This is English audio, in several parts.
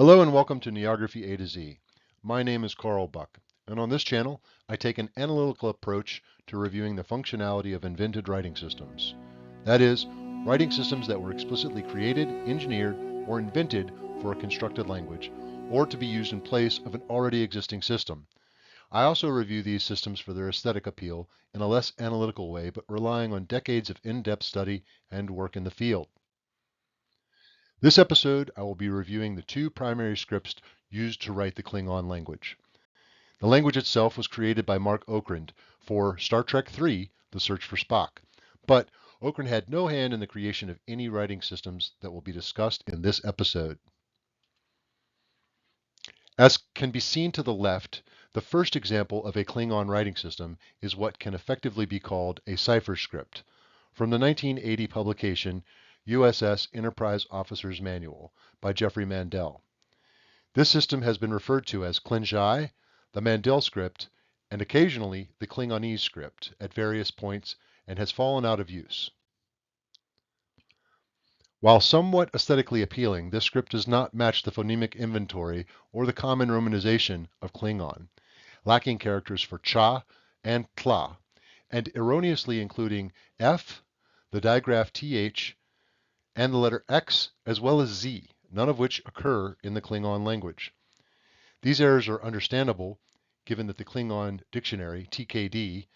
Hello and welcome to Neography A to Z. My name is Carl Buck, and on this channel, I take an analytical approach to reviewing the functionality of invented writing systems. That is, writing systems that were explicitly created, engineered, or invented for a constructed language, or to be used in place of an already existing system. I also review these systems for their aesthetic appeal in a less analytical way, but relying on decades of in-depth study and work in the field. This episode, I will be reviewing the two primary scripts used to write the Klingon language. The language itself was created by Mark Okrand for Star Trek III, The Search for Spock, but Okrand had no hand in the creation of any writing systems that will be discussed in this episode. As can be seen to the left, the first example of a Klingon writing system is what can effectively be called a cipher script. From the 1980 publication, USS Enterprise Officer's Manual by Jeffrey Mandel. This system has been referred to as Klingon, the Mandel script, and occasionally the Klingonese script at various points and has fallen out of use. While somewhat aesthetically appealing, this script does not match the phonemic inventory or the common romanization of Klingon, lacking characters for cha and tla, and erroneously including f, the digraph th, and the letter X as well as Z, none of which occur in the Klingon language. These errors are understandable given that the Klingon dictionary, pIqaD,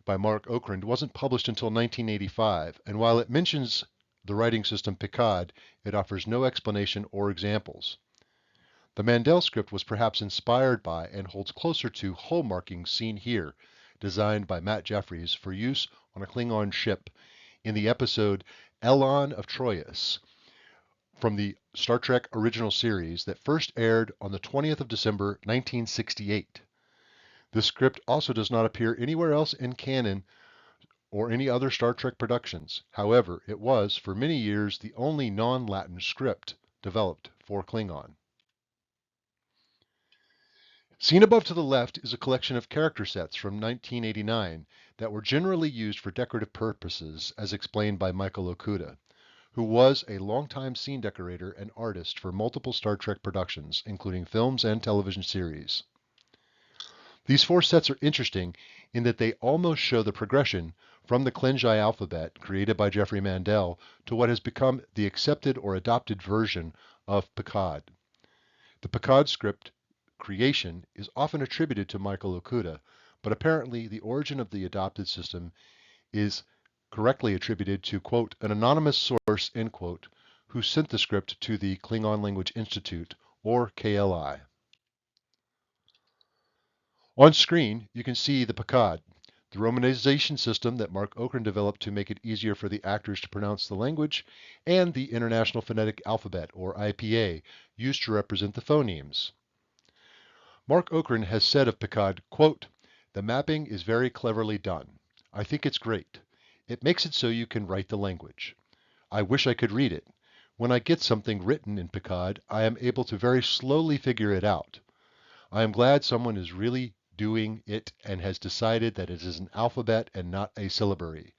by Mark Okrand wasn't published until 1985, and while it mentions the writing system pIqaD, it offers no explanation or examples. The Mandel script was perhaps inspired by and holds closer to hole markings seen here, designed by Matt Jeffries for use on a Klingon ship in the episode Elon of Troyes from the Star Trek original series that first aired on the 20th of December 1968. This script also does not appear anywhere else in canon or any other Star Trek productions. However, it was for many years the only non-Latin script developed for Klingon. Seen above to the left is a collection of character sets from 1989 that were generally used for decorative purposes, as explained by Michael Okuda, who was a longtime scene decorator and artist for multiple Star Trek productions, including films and television series. These four sets are interesting in that they almost show the progression from the Klingon alphabet created by Jeffrey Mandel to what has become the accepted or adopted version of pIqaD. The pIqaD script creation is often attributed to Michael Okuda, but apparently the origin of the adopted system is correctly attributed to, quote, an anonymous source, end quote, who sent the script to the Klingon Language Institute, or KLI. On screen, you can see the pIqaD, the romanization system that Mark Okrand developed to make it easier for the actors to pronounce the language, and the International Phonetic Alphabet, or IPA, used to represent the phonemes. Mark Okrand has said of pIqaD, quote, the mapping is very cleverly done. I think it's great. It makes it so you can write the language. I wish I could read it. When I get something written in pIqaD, I am able to very slowly figure it out. I am glad someone is really doing it and has decided that it is an alphabet and not a syllabary.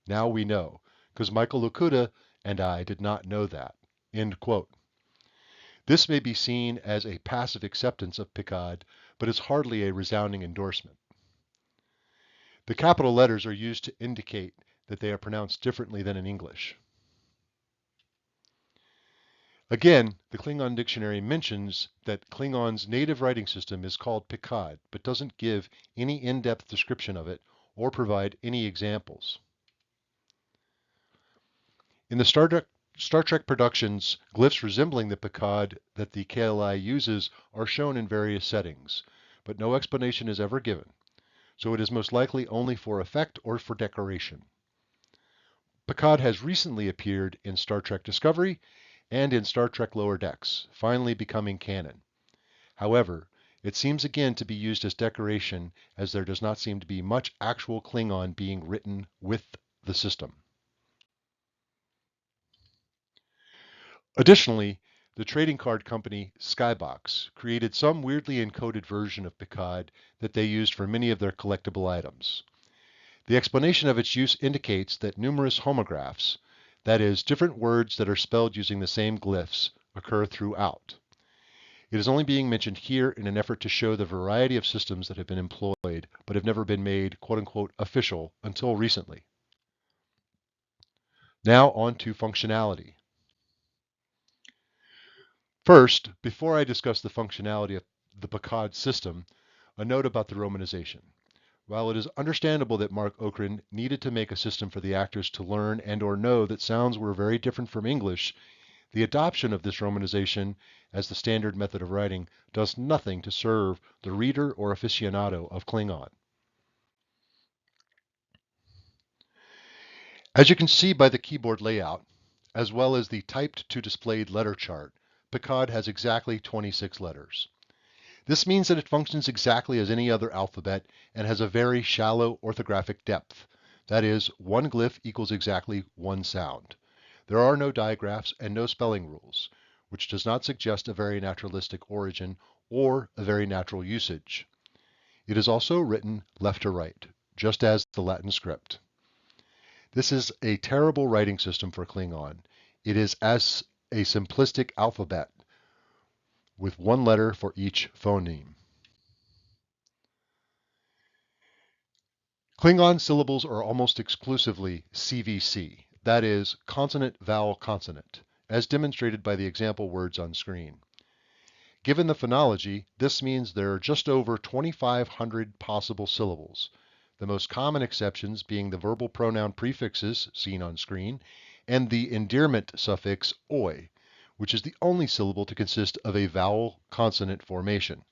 Now we know, because Michael Okuda and I did not know that. End quote. This may be seen as a passive acceptance of pIqaD, but is hardly a resounding endorsement. The capital letters are used to indicate that they are pronounced differently than in English. Again, the Klingon dictionary mentions that Klingon's native writing system is called pIqaD, but doesn't give any in-depth description of it or provide any examples. In the Star Trek productions, glyphs resembling the pIqaD that the KLI uses are shown in various settings, but no explanation is ever given, so it is most likely only for effect or for decoration. pIqaD has recently appeared in Star Trek Discovery and in Star Trek Lower Decks, finally becoming canon. However, it seems again to be used as decoration, as there does not seem to be much actual Klingon being written with the system. Additionally, the trading card company Skybox created some weirdly encoded version of pIqaD that they used for many of their collectible items. The explanation of its use indicates that numerous homographs, that is, different words that are spelled using the same glyphs, occur throughout. It is only being mentioned here in an effort to show the variety of systems that have been employed but have never been made quote-unquote official until recently. Now on to functionality. First, before I discuss the functionality of the pIqaD system, a note about the romanization. While it is understandable that Mark Okrand needed to make a system for the actors to learn and or know that sounds were very different from English, the adoption of this romanization as the standard method of writing does nothing to serve the reader or aficionado of Klingon. As you can see by the keyboard layout, as well as the typed to displayed letter chart, pIqaD has exactly 26 letters. This means that it functions exactly as any other alphabet and has a very shallow orthographic depth. That is, one glyph equals exactly one sound. There are no digraphs and no spelling rules, which does not suggest a very naturalistic origin or a very natural usage. It is also written left to right, just as the Latin script. This is a terrible writing system for Klingon. It is as a simplistic alphabet with one letter for each phoneme. Klingon syllables are almost exclusively CVC, that is, consonant, vowel, consonant, as demonstrated by the example words on screen. Given the phonology, this means there are just over 2,500 possible syllables, the most common exceptions being the verbal pronoun prefixes, seen on screen, and the endearment suffix oi, which is the only syllable to consist of a vowel-consonant formation.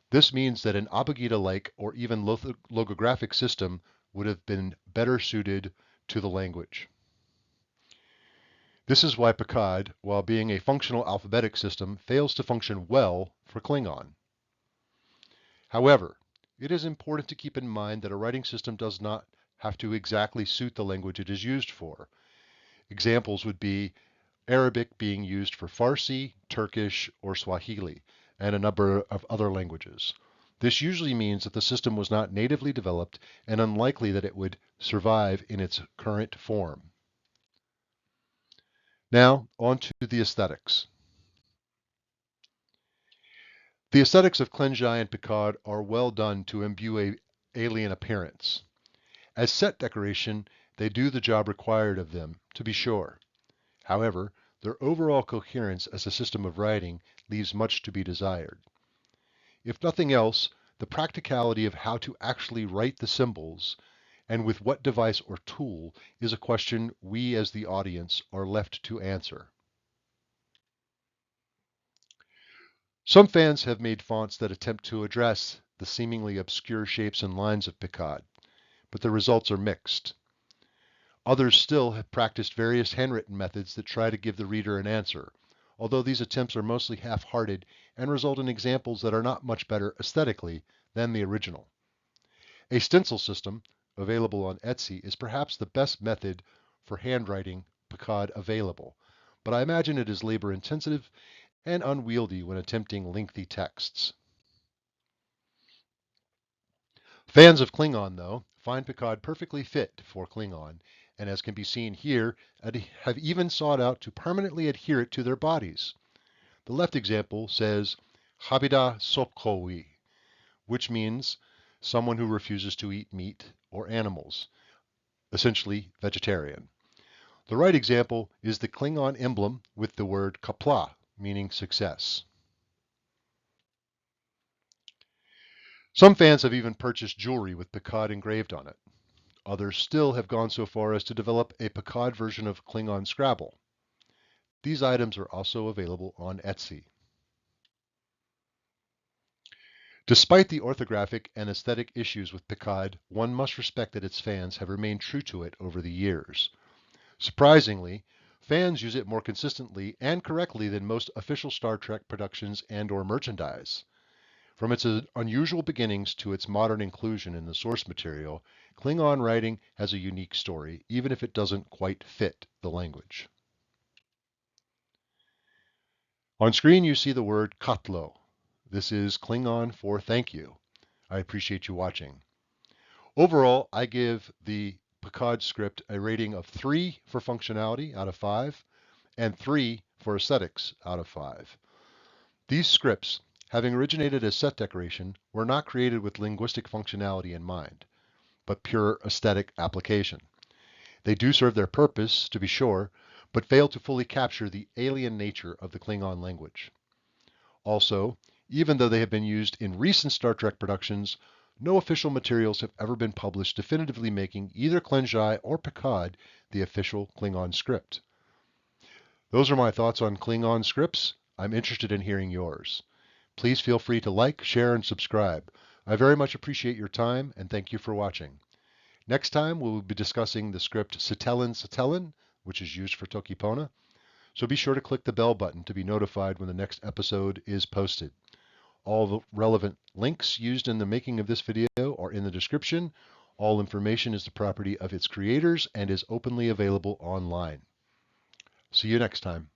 This means that an pIqaD-like or even logographic system would have been better suited to the language. This is why pIqaD, while being a functional alphabetic system, fails to function well for Klingon. However, it is important to keep in mind that a writing system does not have to exactly suit the language it is used for. Examples would be Arabic being used for Farsi, Turkish, or Swahili, and a number of other languages. This usually means that the system was not natively developed and unlikely that it would survive in its current form. Now, on to the aesthetics. The aesthetics of Klenjai and pIqaD are well done to imbue an alien appearance. As set decoration, they do the job required of them, to be sure. However, their overall coherence as a system of writing leaves much to be desired. If nothing else, the practicality of how to actually write the symbols and with what device or tool is a question we as the audience are left to answer. Some fans have made fonts that attempt to address the seemingly obscure shapes and lines of pIqaD, but the results are mixed. Others still have practiced various handwritten methods that try to give the reader an answer, although these attempts are mostly half-hearted and result in examples that are not much better aesthetically than the original. A stencil system, available on Etsy, is perhaps the best method for handwriting pIqaD available, but I imagine it is labor-intensive and unwieldy when attempting lengthy texts. Fans of Klingon, though, find pIqaD perfectly fit for Klingon, and as can be seen here, have even sought out to permanently adhere it to their bodies. The left example says, Habida Sopkowi, which means someone who refuses to eat meat or animals, essentially vegetarian. The right example is the Klingon emblem with the word Kapla, meaning success. Some fans have even purchased jewelry with pIqaD engraved on it. Others still have gone so far as to develop a pIqaD version of Klingon Scrabble. These items are also available on Etsy. Despite the orthographic and aesthetic issues with pIqaD, one must respect that its fans have remained true to it over the years. Surprisingly, fans use it more consistently and correctly than most official Star Trek productions and/or merchandise. From its unusual beginnings to its modern inclusion in the source material, Klingon writing has a unique story, even if it doesn't quite fit the language. On screen you see the word Katlo. This is Klingon for thank you. I appreciate you watching. Overall, I give the pIqaD script a rating of 3 for functionality out of 5 and 3 for aesthetics out of 5. These scripts, having originated as set decoration, were not created with linguistic functionality in mind, but pure aesthetic application. They do serve their purpose, to be sure, but fail to fully capture the alien nature of the Klingon language. Also, even though they have been used in recent Star Trek productions, no official materials have ever been published definitively making either Klenjai or pIqaD the official Klingon script. Those are my thoughts on Klingon scripts. I'm interested in hearing yours. Please feel free to like, share, and subscribe. I very much appreciate your time, and thank you for watching. Next time, we will be discussing the script Satellan, which is used for Tokipona. So be sure to click the bell button to be notified when the next episode is posted. All the relevant links used in the making of this video are in the description. All information is the property of its creators and is openly available online. See you next time.